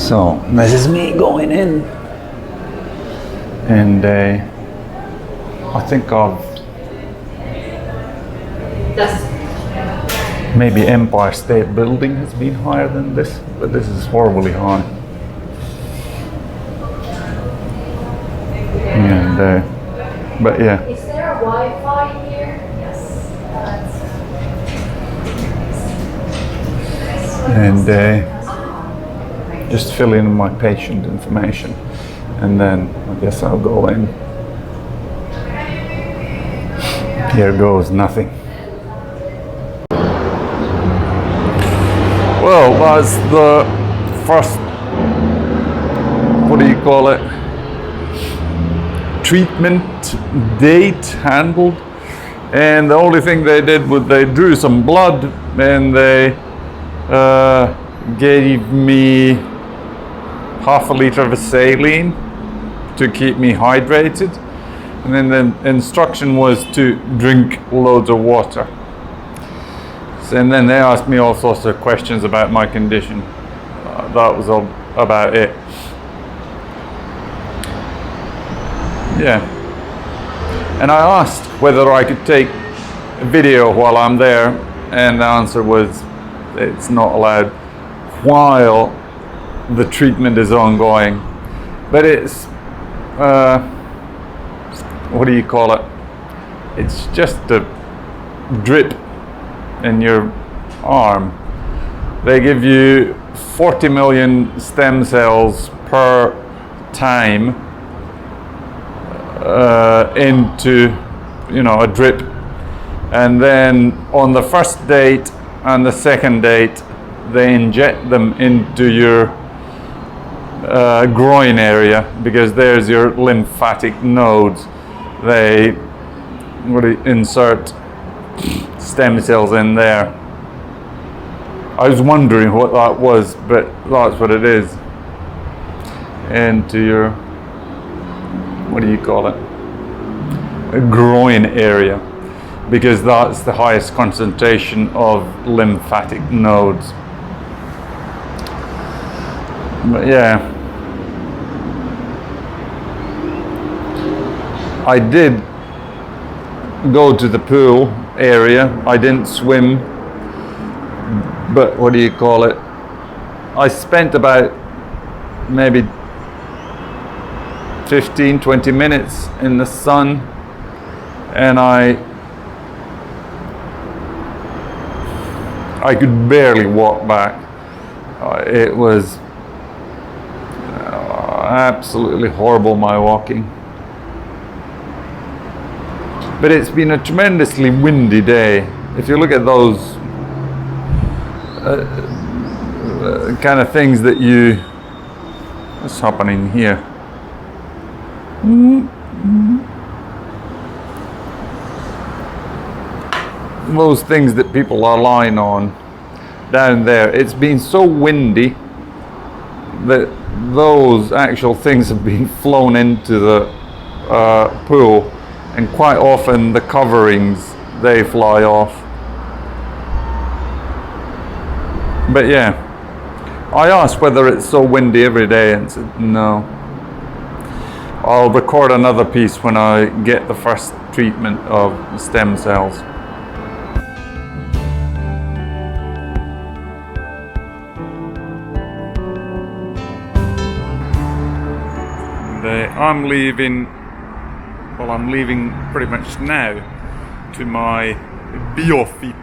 So this is me going in, and I think of maybe Empire State Building has been higher than this, but this is horribly high. And but yeah. Is there a Wi-Fi here? Yes. And just fill in my patient information, and then I guess I'll go in. Here goes nothing. Well, that's the first, what do you call it, treatment date handled, and the only thing they did was they drew some blood and they gave me half a liter of saline to keep me hydrated, and then the instruction was to drink loads of water. And then they asked me all sorts of questions about my condition. That was all about it. Yeah. And I asked whether I could take a video while I'm there, and the answer was it's not allowed while the treatment is ongoing. But it's, what do you call it? It's just a drip in your arm. They give you 40 million stem cells per time into, a drip, and then on the first date and the second date they inject them into your groin area, because there's your lymphatic nodes. They insert stem cells in there. I was wondering what that was, but that's what it is. Into your, what do you call it? A groin area, because that's the highest concentration of lymphatic nodes. But yeah, I did go to the pool area. I didn't swim, but what do you call it? I spent about maybe 15-20 minutes in the sun, and I could barely walk back. It was absolutely horrible, my walking. But it's been a tremendously windy day. If you look at those kind of things that you, what's happening here? Those things that people are lying on down there, it's been so windy that those actual things have been flown into the pool, and quite often the coverings, they fly off. But yeah, I asked whether it's so windy every day, and said no. I'll record another piece when I get the first treatment of stem cells. I'm leaving pretty much now to my biofit.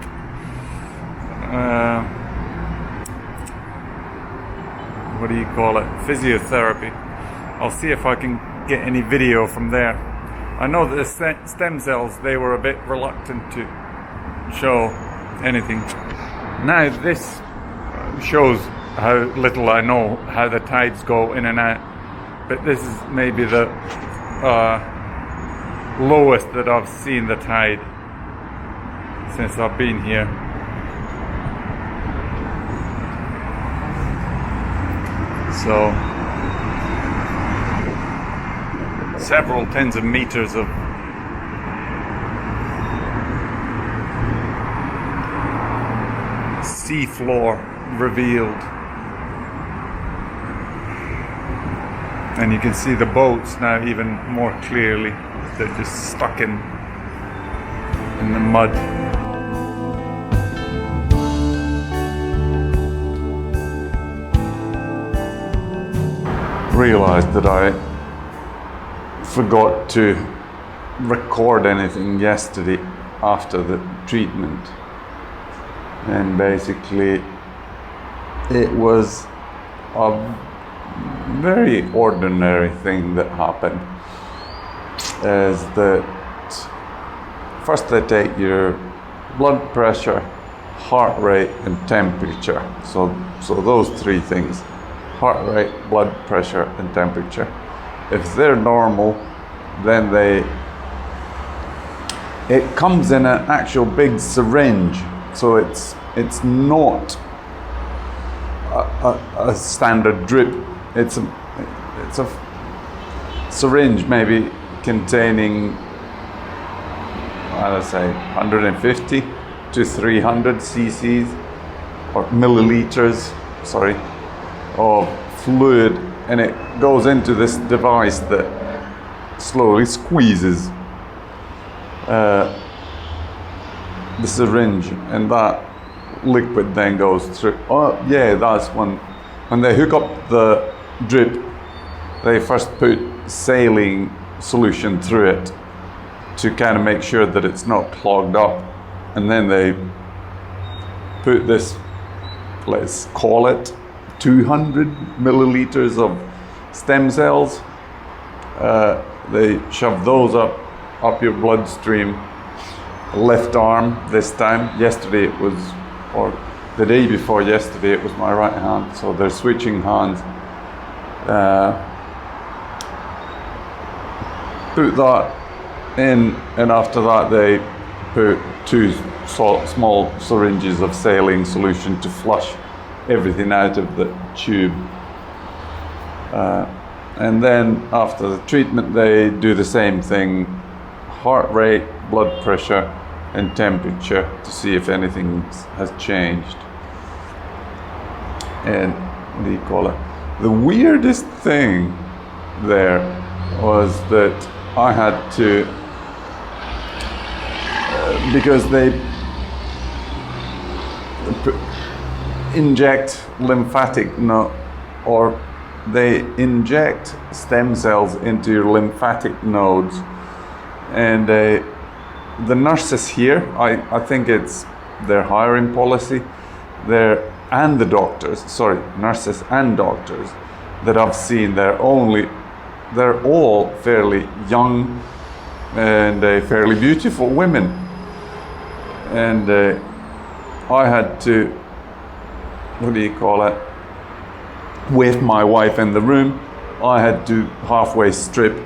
What do you call it? Physiotherapy. I'll see if I can get any video from there. I know that the stem cells, they were a bit reluctant to show anything. Now this shows how little I know how the tides go in and out. But this is maybe the lowest that I've seen the tide since I've been here. So several tens of meters of sea floor revealed. And you can see the boats now even more clearly. They're just stuck in the mud. Realized that I forgot to record anything yesterday after the treatment, and basically it was a very ordinary thing that happened. Is that first they take your blood pressure, heart rate and temperature, so those three things: heart rate, blood pressure and temperature. If they're normal, then it comes in an actual big syringe, so it's not a standard drip. It's a syringe maybe containing, I'd say 150 to 300 cc's or milliliters, sorry, of fluid, and it goes into this device that slowly squeezes the syringe, and that liquid then goes through. Oh yeah, that's when they hook up the drip, they first put saline solution through it to kind of make sure that it's not clogged up, and then they put this, let's call it 200 milliliters of stem cells. They shove those up your bloodstream, left arm this time. Yesterday it was, or the day before yesterday, it was my right hand, so they're switching hands. Put that in, and after that they put two small syringes of saline solution to flush everything out of the tube. And then after the treatment they do the same thing: heart rate, blood pressure and temperature, to see if anything has changed. And what do you call it? The weirdest thing there was that I had to, because they inject lymphatic or they inject stem cells into your lymphatic nodes, and the nurses here, I think it's their hiring policy, and the doctors, sorry, nurses and doctors that I've seen, they're all fairly young and fairly beautiful women. And I had to, what do you call it, with my wife in the room, I had to halfway strip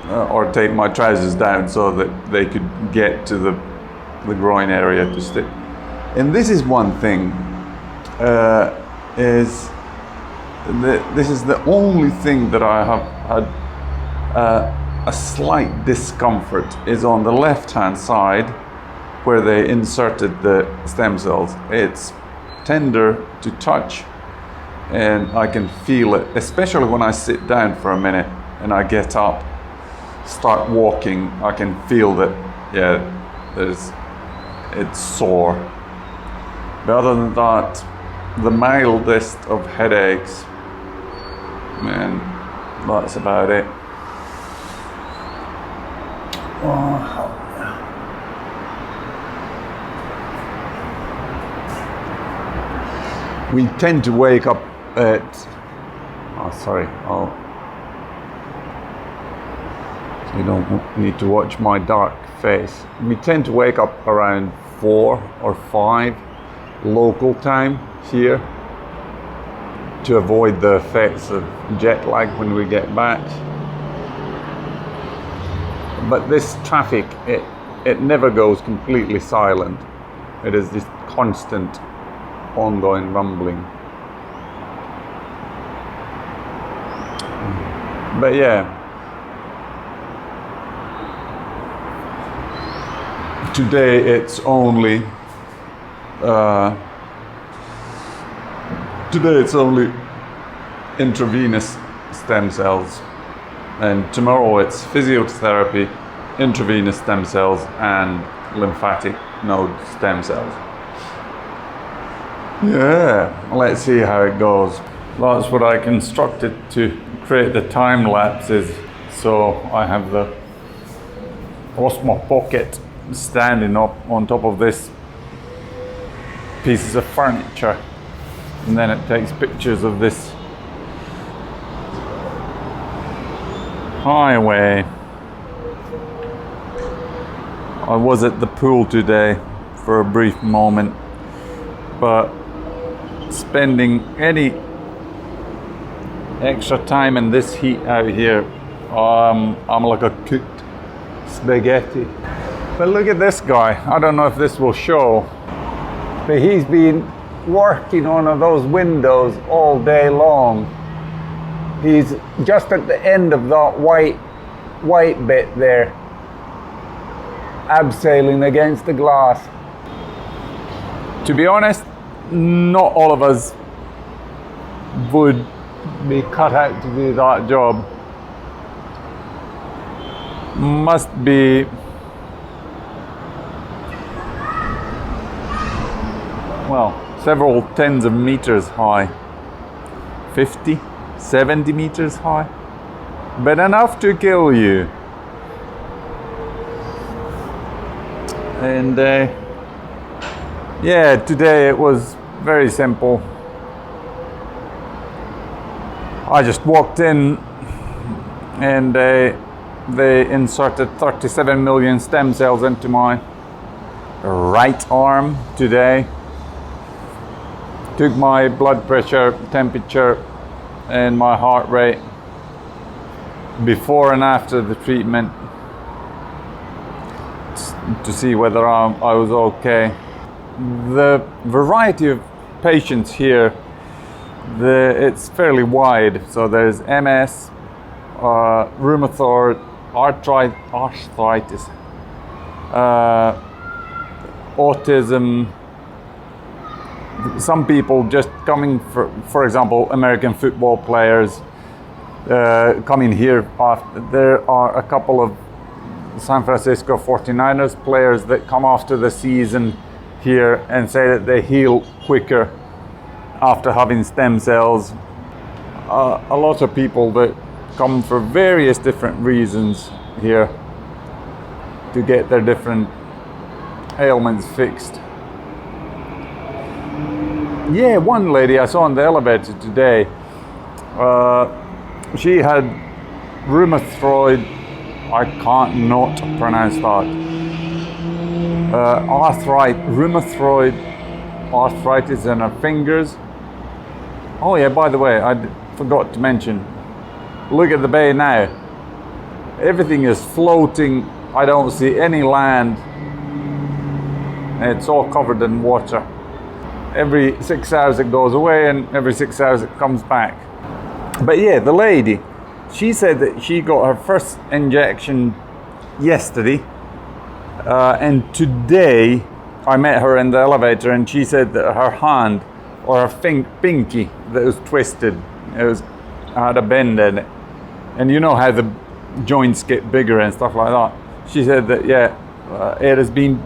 or take my trousers down so that they could get to the groin area to stick. And this is one thing, this is the only thing that I have had a slight discomfort, is on the left hand side where they inserted the stem cells. It's tender to touch, and I can feel it, especially when I sit down for a minute and I get up, start walking, I can feel that, yeah, it's sore. But other than that, the mildest of headaches, man, that's about it. Oh. We tend to wake up at, you don't need to watch my dark face. We tend to wake up around 4 or 5 local time here to avoid the effects of jet lag when we get back. But this traffic, it never goes completely silent. It is this constant ongoing rumbling. But yeah, today it's only intravenous stem cells. And tomorrow it's physiotherapy, intravenous stem cells, and lymphatic node stem cells. Yeah, let's see how it goes. That's what I constructed to create the time lapses. So I have the Osmo Pocket standing up on top of this pieces of furniture, and then it takes pictures of this highway. I was at the pool today for a brief moment, but spending any extra time in this heat out here, I'm like a cooked spaghetti. But look at this guy. I don't know if this will show, but he's been working on those windows all day long. He's just at the end of that white bit there, abseiling against the glass. To be honest, not all of us would be cut out to do that job. Must be, well, several tens of meters high, 50, 70 meters high, but enough to kill you. And yeah, today it was very simple. I just walked in and they inserted 37 million stem cells into my right arm today. Took my blood pressure, temperature, and my heart rate before and after the treatment to see whether I was okay. The variety of patients here, it's fairly wide. So there's MS, rheumatoid arthritis, autism. Some people just coming for example, American football players coming here after. There are a couple of San Francisco 49ers players that come after the season here and say that they heal quicker after having stem cells. A lot of people that come for various different reasons here to get their different ailments fixed. Yeah, one lady I saw in the elevator today, she had rheumatoid, I can't not pronounce that, rheumatoid arthritis in her fingers. Oh yeah, by the way, I forgot to mention, look at the bay now. Everything is floating. I don't see any land. It's all covered in water. Every 6 hours it goes away, and every 6 hours it comes back. But yeah, the lady, she said that she got her first injection yesterday, and today I met her in the elevator, and she said that her hand, or her pinky, that was twisted, had a bend in it. And you know how the joints get bigger and stuff like that. She said that, yeah, it has been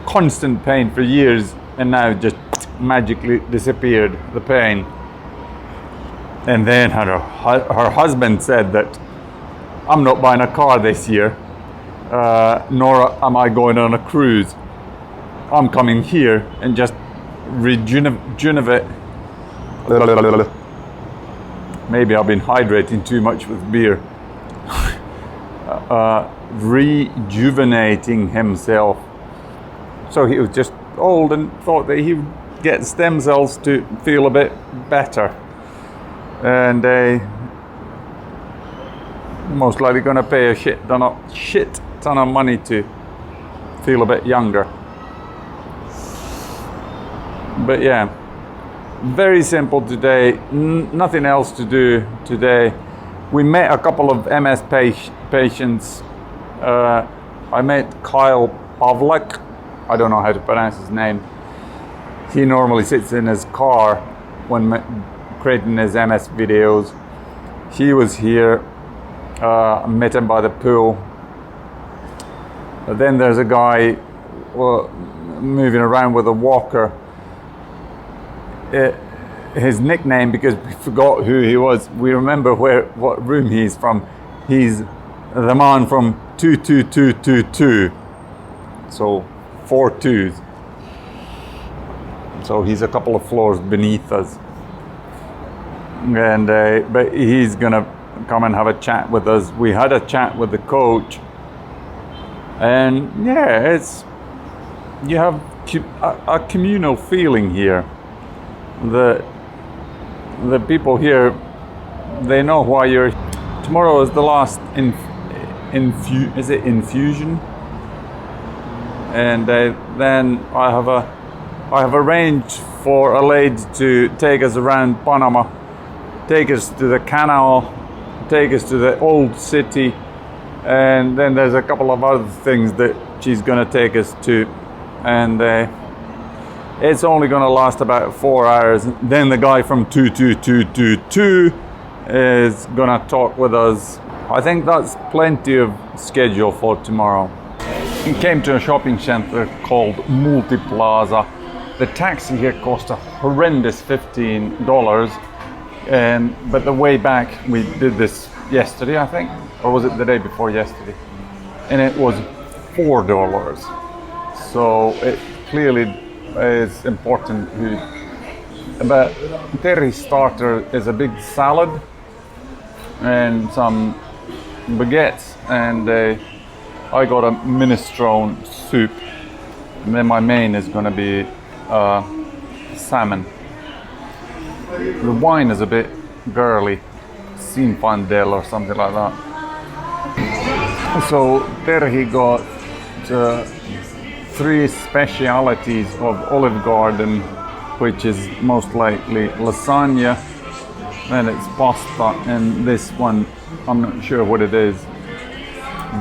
constant pain for years, and now just magically disappeared, the pain. And then her husband said that, I'm not buying a car this year, nor am I going on a cruise. I'm coming here and just rejuvenate. Maybe I've been hydrating too much with beer. Rejuvenating himself. So he was just old and thought that he would get stem cells to feel a bit better. And most likely going to pay a shit ton of money to feel a bit younger. But yeah, very simple today. Nothing else to do today. We met a couple of MS patients. I met Kyle Pavlak. I don't know how to pronounce his name. He normally sits in his car when creating his MS videos. He was here. I met him by the pool. But then there's a guy moving around with a walker. His nickname, because we forgot who he was, we remember what room he's from. He's the man from 22222. So 4 2s. So he's a couple of floors beneath us. And but he's gonna come and have a chat with us. We had a chat with the coach, and yeah, you have a communal feeling here. The people here, they know why you're. Tomorrow is the last infusion, and then I have arranged for a lady to take us around Panama, take us to the canal, take us to the old city, and then there's a couple of other things that she's gonna take us to, and it's only gonna last about 4 hours. Then the guy from 22222 is gonna talk with us. I think that's plenty of schedule for tomorrow. We came to a shopping center called Multiplaza. The taxi here cost a horrendous $15, but the way back, we did this yesterday, I think, or was it the day before yesterday? And it was $4. So it clearly is important. But Terry's starter is a big salad and some baguettes, and I got a minestrone soup, and then my main is going to be salmon. The wine is a bit girly, Zinfandel or something like that. So there he got 3 specialities of Olive Garden, which is most likely lasagna, and it's pasta, and this one I'm not sure what it is,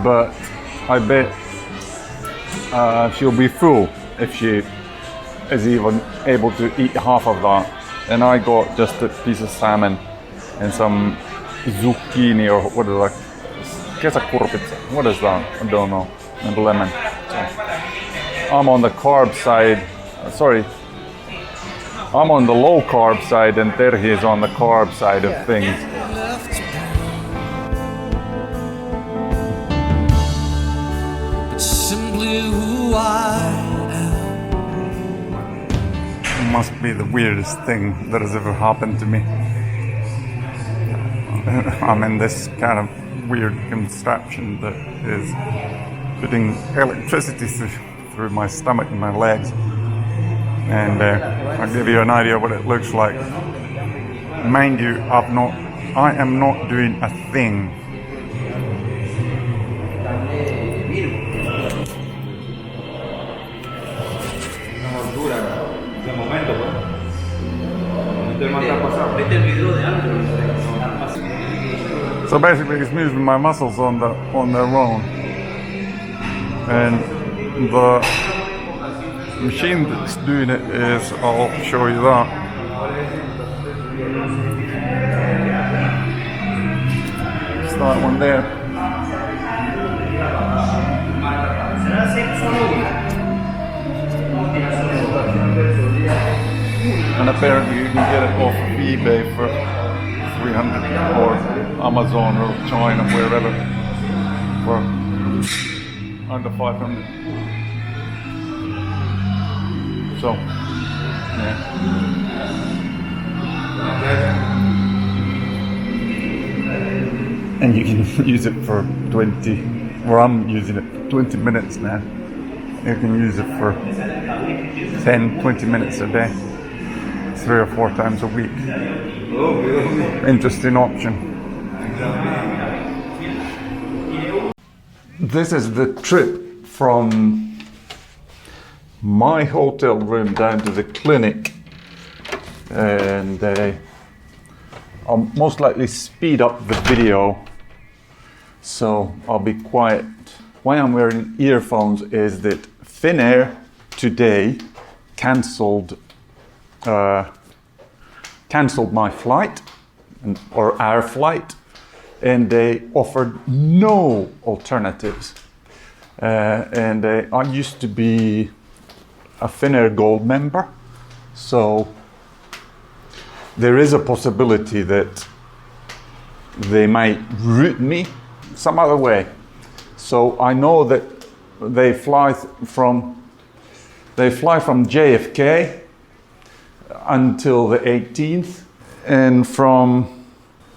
but I bet she'll be full if she is even able to eat half of that. And I got just a piece of salmon and some zucchini, or what is that? Kesäkurpitsa. What is that? I don't know. And lemon. So I'm on the carb side. I'm on the low carb side, and Terhi is on the carb side of things. It's simply who I It must be the weirdest thing that has ever happened to me. I'm in this kind of weird contraption that is putting electricity through my stomach and my legs. And I'll give you an idea what it looks like. Mind you, I am not doing a thing. So basically it's moving my muscles on their own. And the machine that's doing it is, I'll show you that. It's that one there. And apparently you can get it off of eBay for 300 or Amazon or China, wherever, for under 500. So, yeah. And you can use it for 20, or I'm using it for 20 minutes now. You can use it for 10, 20 minutes a day, 3 or 4 times a week. Interesting option. This is the trip from my hotel room down to the clinic, and I'll most likely speed up the video, so I'll be quiet. Why I'm wearing earphones is that Finnair today cancelled my flight, or our flight, and they offered no alternatives. And I used to be a Finnair Gold member, so there is a possibility that they might route me some other way. So I know that they fly from JFK until the 18th, and from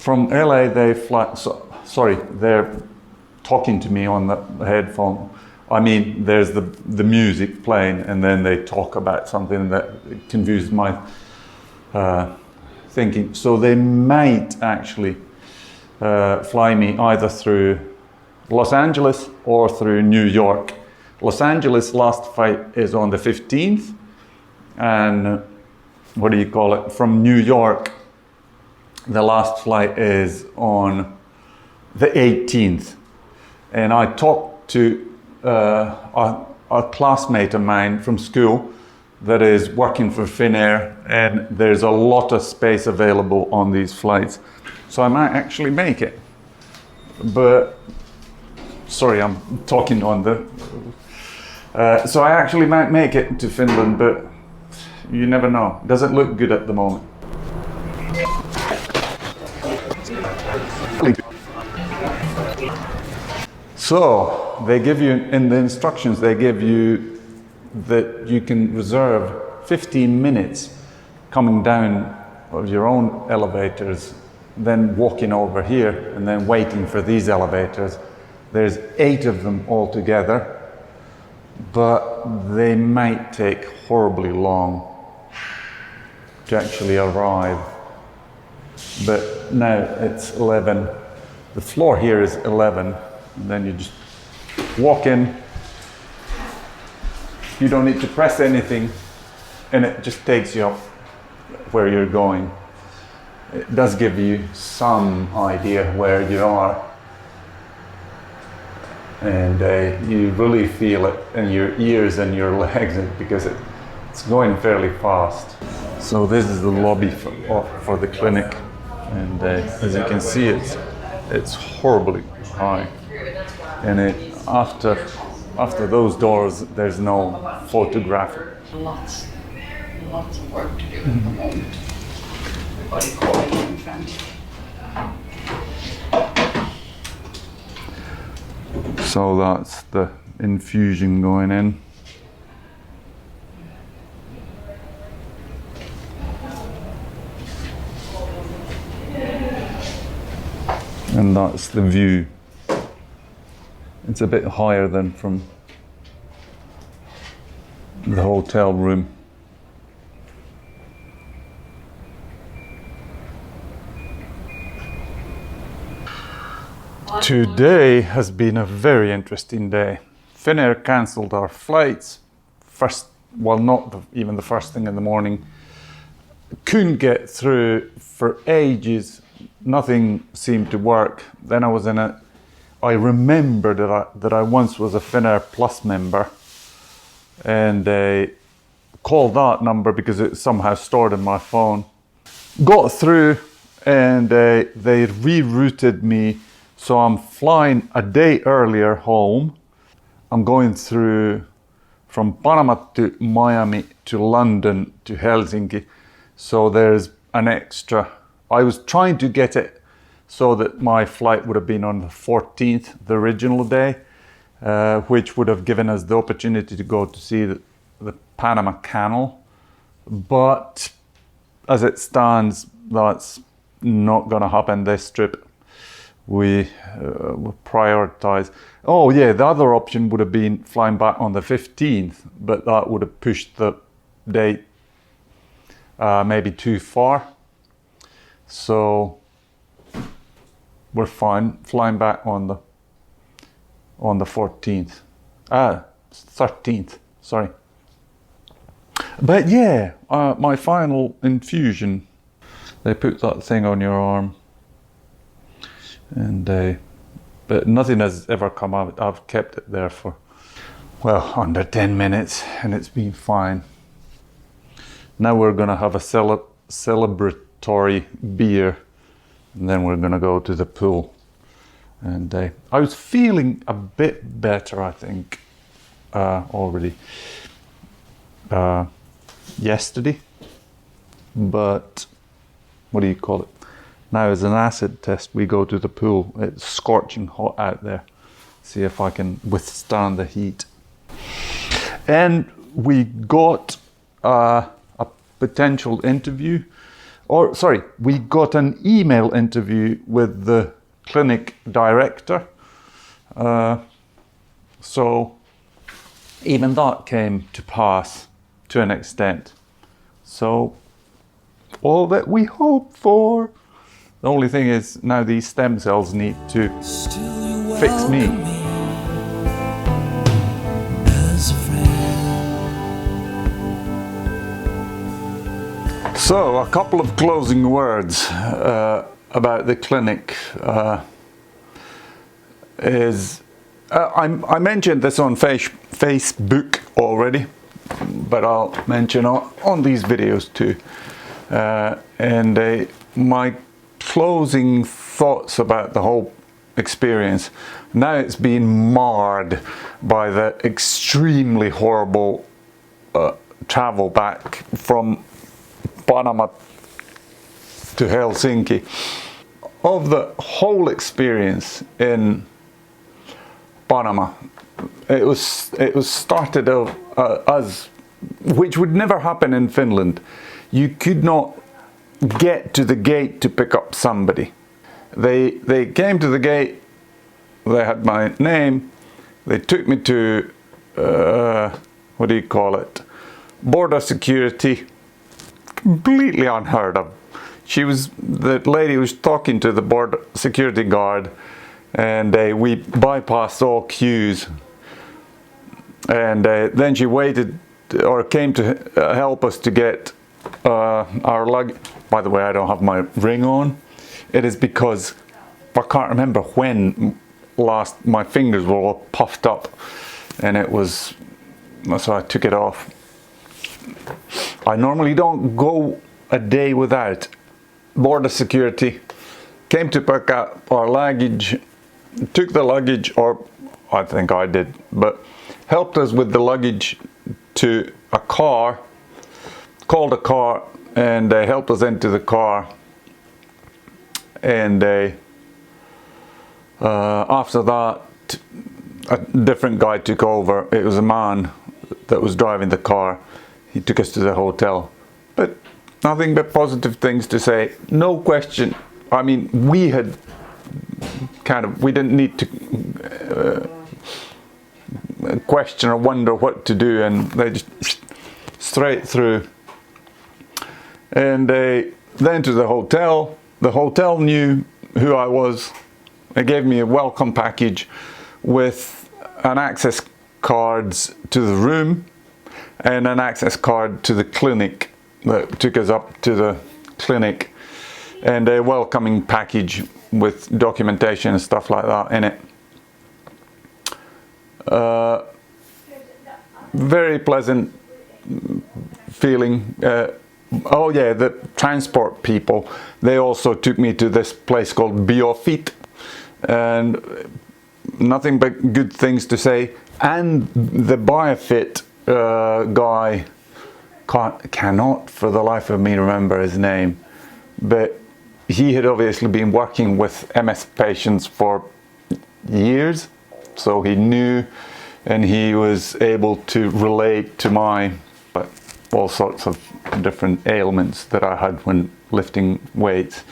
LA they fly. Sorry, they're talking to me on the headphone. I mean, there's the music playing, and then they talk about something that confuses my thinking. So they might actually fly me either through Los Angeles or through New York. Los Angeles last flight is on the 15th, and from New York, the last flight is on the 18th. And I talked to a classmate of mine from school that is working for Finnair, and there's a lot of space available on these flights. So I might actually make it. But, sorry, I'm talking on the... so I actually might make it to Finland, but you never know. Doesn't look good at the moment. So they give you, in the instructions, they give you that you can reserve 15 minutes coming down of your own elevators, then walking over here, and then waiting for these elevators. There's 8 of them altogether, but they might take horribly long to actually arrive. But now it's 11. The floor here is 11, and then you just walk in. You don't need to press anything, and it just takes you up where you're going. It does give you some idea where you are, and you really feel it in your ears and your legs because it's going fairly fast. So this is the lobby for the clinic, and as you can see, it's horribly high, and after those doors, there's no photography. Lots of work to do at the moment. Everybody calling in front. So that's the infusion going in. And that's the view. It's a bit higher than from the hotel room. Today has been a very interesting day. Finnair cancelled our flights. Not even the first thing in the morning. Couldn't get through for ages. Nothing seemed to work. Then I remembered that I once was a Finnair Plus member, and they called that number because it's somehow stored in my phone. Got through, and they rerouted me, so I'm flying a day earlier home. I'm going through from Panama to Miami to London to Helsinki, so there's an extra. I was trying to get it so that my flight would have been on the 14th, the original day, which would have given us the opportunity to go to see the Panama Canal. But as it stands, that's not going to happen this trip. We prioritize. Oh yeah, the other option would have been flying back on the 15th, but that would have pushed the date maybe too far. So we're fine flying back on the 14th. 13th, sorry. But yeah, my final infusion, they put that thing on your arm, and but nothing has ever come out. I've kept it there for, well, under 10 minutes, and it's been fine. Now we're gonna have a celebratory beer, and then we're gonna go to the pool. And I was feeling a bit better, I think, already yesterday. But what do you call it? Now as an acid test, we go to the pool. It's scorching hot out there. See if I can withstand the heat. And we got a potential interview, or sorry, we got an email interview with the clinic director. So even that came to pass to an extent. So all that we hope for. The only thing is now these stem cells need to fix me. As a friend. So a couple of closing words about the clinic I mentioned this on Facebook already, but I'll mention on these videos too. And my closing thoughts about the whole experience. Now it's been marred by the extremely horrible travel back from Panama to Helsinki. Of the whole experience in Panama, it was started as, which would never happen in Finland. You could not get to the gate to pick up somebody. They came to the gate, they had my name, they took me to, what do you call it, border security, completely unheard of. The lady was talking to the border security guard, and we bypassed all queues. And then she waited, or came to help us to get our luggage. By the way, I don't have my ring on. It is because I can't remember when last my fingers were all puffed up, and it was, so I took it off. I normally don't go a day without. Border security came to pick up our luggage, took the luggage, or I think I did, but helped us with the luggage to a car, called a car, and they helped us into the car. And after that, a different guy took over. It was a man that was driving the car. He took us to the hotel, but nothing but positive things to say. No question. I mean, we had we didn't need to question or wonder what to do, and they just straight through. And then to the hotel. The hotel knew who I was. They gave me a welcome package with an access cards to the room and an access card to the clinic that took us up to the clinic, and a welcoming package with documentation and stuff like that in it. Very pleasant feeling. Oh yeah, the transport people, they also took me to this place called Biofit, and nothing but good things to say. And the Biofit guy, cannot for the life of me remember his name, but he had obviously been working with MS patients for years, so he knew, and he was able to relate to all sorts of different ailments that I had when lifting weights.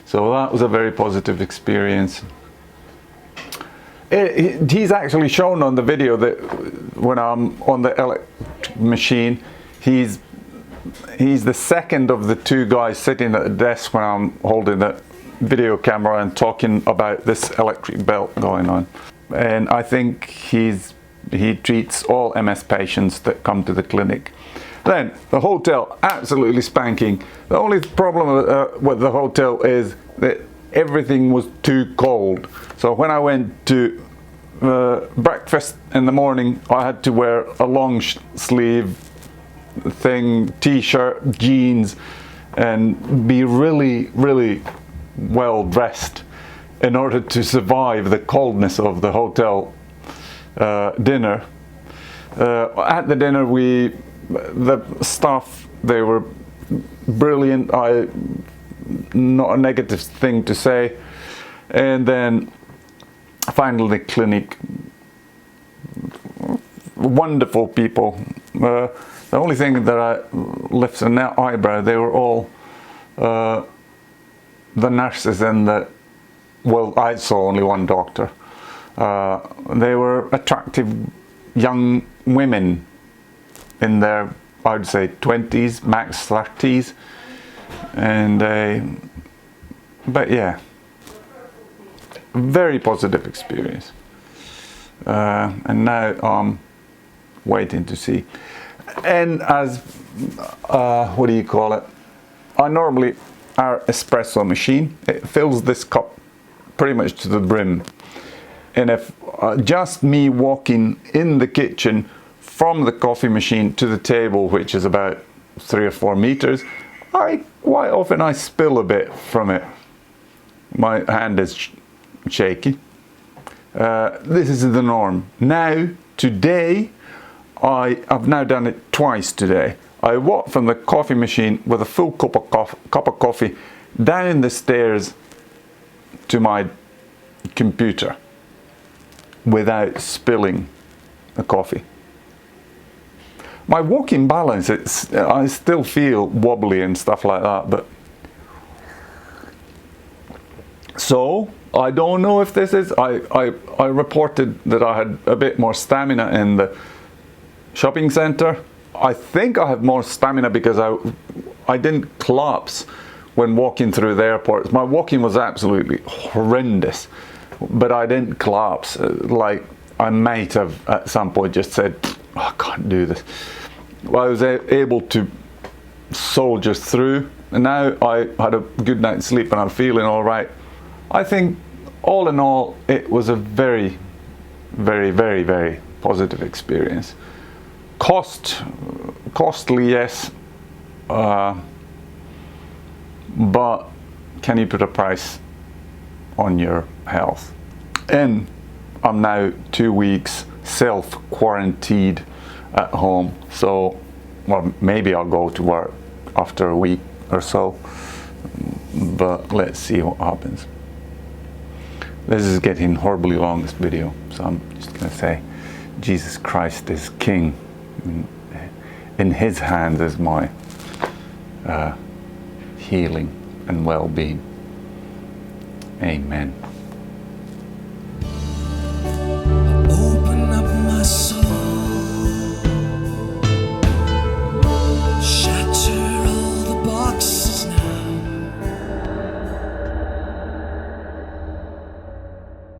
So that was a very positive experience. He's actually shown on the video that when I'm on the electric machine, he's the second of the two guys sitting at the desk when I'm holding the video camera and talking about this electric belt going on. And I think he treats all MS patients that come to the clinic. Then the hotel, absolutely spanking. The only problem with the hotel is that everything was too cold. So when I went to breakfast in the morning, I had to wear a long sleeve thing, t-shirt, jeans, and be really, really well dressed. in order to survive the coldness of the hotel dinner. At the dinner, the staff, they were brilliant. Not a negative thing to say. And then finally the clinic, wonderful people. The only thing that I lifted an eyebrow, they were all the nurses and I saw only one doctor. They were attractive young women in their, I would say, 20s, max 30s. And but yeah, very positive experience. And now I'm waiting to see. And as what do you call it? I normally, our espresso machine, it fills this cup pretty much to the brim. And if just me walking in the kitchen from the coffee machine to the table, which is about 3 or 4 meters, quite often I spill a bit from it. My hand is shaky. This is the norm. Now, today, I've now done it twice today. I walked from the coffee machine with a full cup of coffee down the stairs to my computer without spilling the coffee. My walking balance, I still feel wobbly and stuff like that, but so I don't know if this is, I reported that I had a bit more stamina in the shopping center. I think I have more stamina because I didn't collapse when walking through the airport. My walking was absolutely horrendous, but I didn't collapse. Like I might have at some point just said, I can't do this. Well, I was able to soldier through, and now I had a good night's sleep and I'm feeling all right. I think all in all, it was a very, very, very, very positive experience. Costly, yes, but can you put a price on your health? And I'm now 2 weeks self-quarantined at home, so well, maybe I'll go to work after a week or so, but let's see what happens. This is getting horribly long, this video, so I'm just gonna say Jesus Christ is King. In His hands is my healing and well-being. Amen.